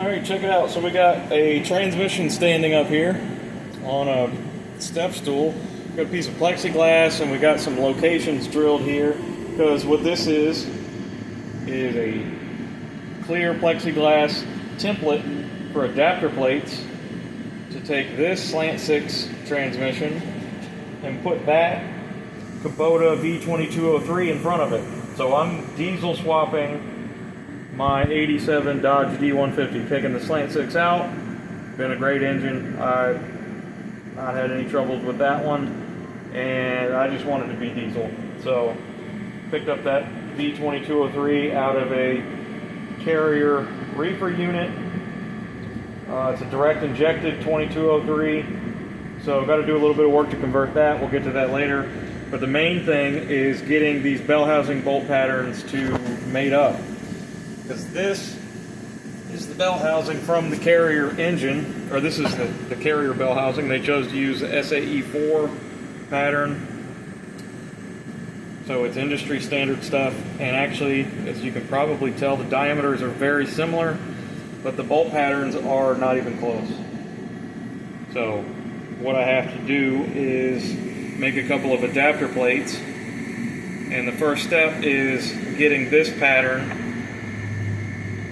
Alright, check it out. So we got a transmission standing up here on a step stool. Got a piece of plexiglass, and we got some locations drilled here, because what this is a clear plexiglass template for adapter plates to take this slant 6 transmission and put that Kubota V2203 in front of it. So I'm diesel swapping my 87 Dodge D150, taking the slant 6 out. Been a great engine. I've not had any troubles with that one, and I just wanted to be diesel. So picked up that V2203 out of a Carrier reefer unit. It's a direct injected 2203, so got to do a little bit of work to convert that. We'll get to that later. But the main thing is getting these bell housing bolt patterns to mate up, because this is the bell housing from the Carrier engine, or this is the Carrier bell housing. They chose to use the SAE4 pattern, so it's industry standard stuff. And actually, as you can probably tell, the diameters are very similar, but the bolt patterns are not even close. So what I have to do is make a couple of adapter plates, and the first step is getting this pattern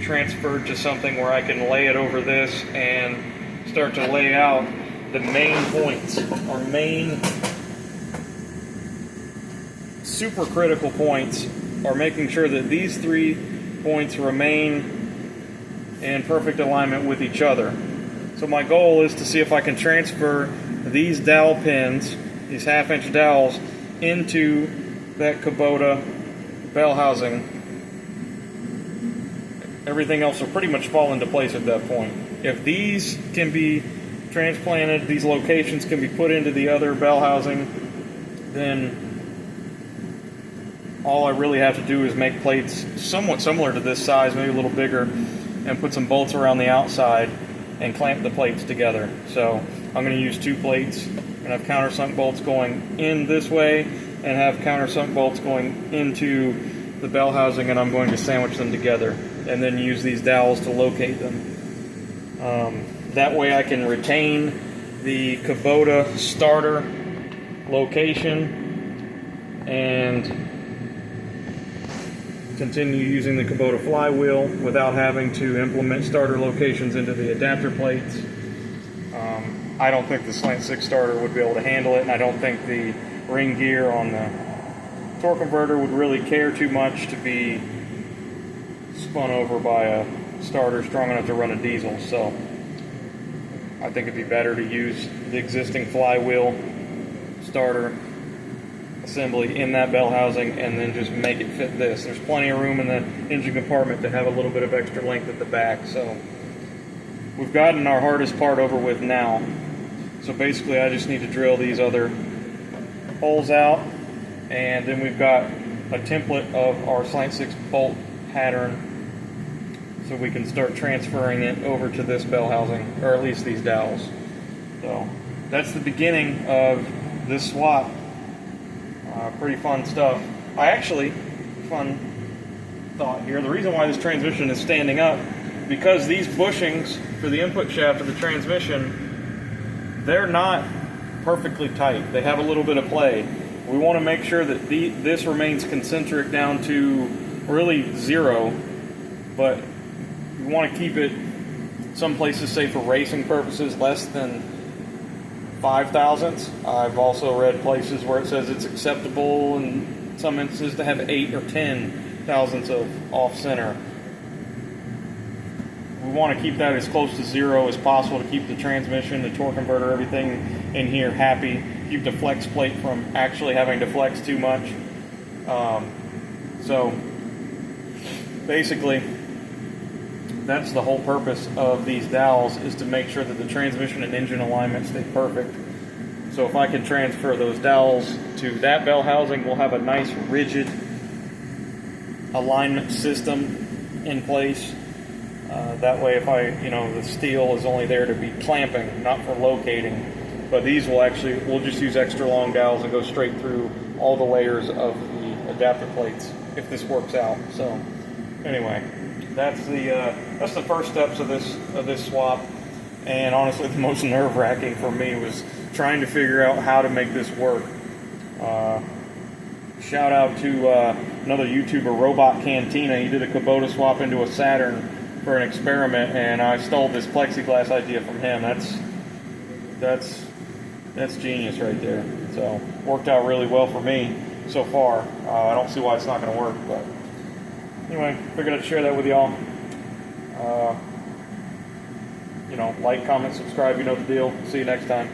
transferred to something where I can lay it over this and start to lay out the main points, or main super critical points, are making sure that these 3 points remain in perfect alignment with each other. So my goal is to see if I can transfer these dowel pins, these 1/2-inch dowels, into that Kubota bell housing. Everything else will pretty much fall into place at that point. If these can be transplanted, these locations can be put into the other bell housing, then all I really have to do is make plates somewhat similar to this size, maybe a little bigger, and put some bolts around the outside and clamp the plates together. So I'm going to use 2 plates, and have countersunk bolts going in this way, and have countersunk bolts going into the bell housing, and I'm going to sandwich them together and then use these dowels to locate them. That way I can retain the Kubota starter location and continue using the Kubota flywheel without having to implement starter locations into the adapter plates. I don't think the slant 6 starter would be able to handle it, and I don't think the ring gear on the torque converter would really care too much to be spun over by a starter strong enough to run a diesel. So I think it'd be better to use the existing flywheel starter assembly in that bell housing and then just make it fit this. There's plenty of room in the engine compartment to have a little bit of extra length at the back. So we've gotten our hardest part over with now. So basically I just need to drill these other holes out, and then we've got a template of our slant 6 bolt pattern, so we can start transferring it over to this bell housing, or at least these dowels. So that's the beginning of this swap. Pretty fun stuff. Fun thought here, the reason why this transmission is standing up, because these bushings for the input shaft of the transmission, they're not perfectly tight. They have a little bit of play. We want to make sure that this remains concentric down to really 0, but we want to keep it, some places say for racing purposes, less than 5 thousandths. I've also read places where it says it's acceptable in some instances to have 8 or 10 thousandths of off center. We want to keep that as close to 0 as possible to keep the transmission, the torque converter, everything in here happy. Keep the flex plate from actually having to flex too much. So basically, that's the whole purpose of these dowels, is to make sure that the transmission and engine alignment stay perfect. So if I can transfer those dowels to that bell housing, we'll have a nice rigid alignment system in place. That way, if the steel is only there to be clamping, not for locating. But these we'll just use extra long dowels and go straight through all the layers of the adapter plates if this works out. So anyway, that's the first steps of this swap. And honestly, the most nerve-wracking for me was trying to figure out how to make this work. Shout out to another YouTuber, Robot Cantina. He did a Kubota swap into a Saturn for an experiment, and I stole this plexiglass idea from him. That's genius right there. So worked out really well for me so far. I don't see why it's not going to work, but anyway, figured I'd share that with y'all. You know, like, comment, subscribe. You know the deal. See you next time.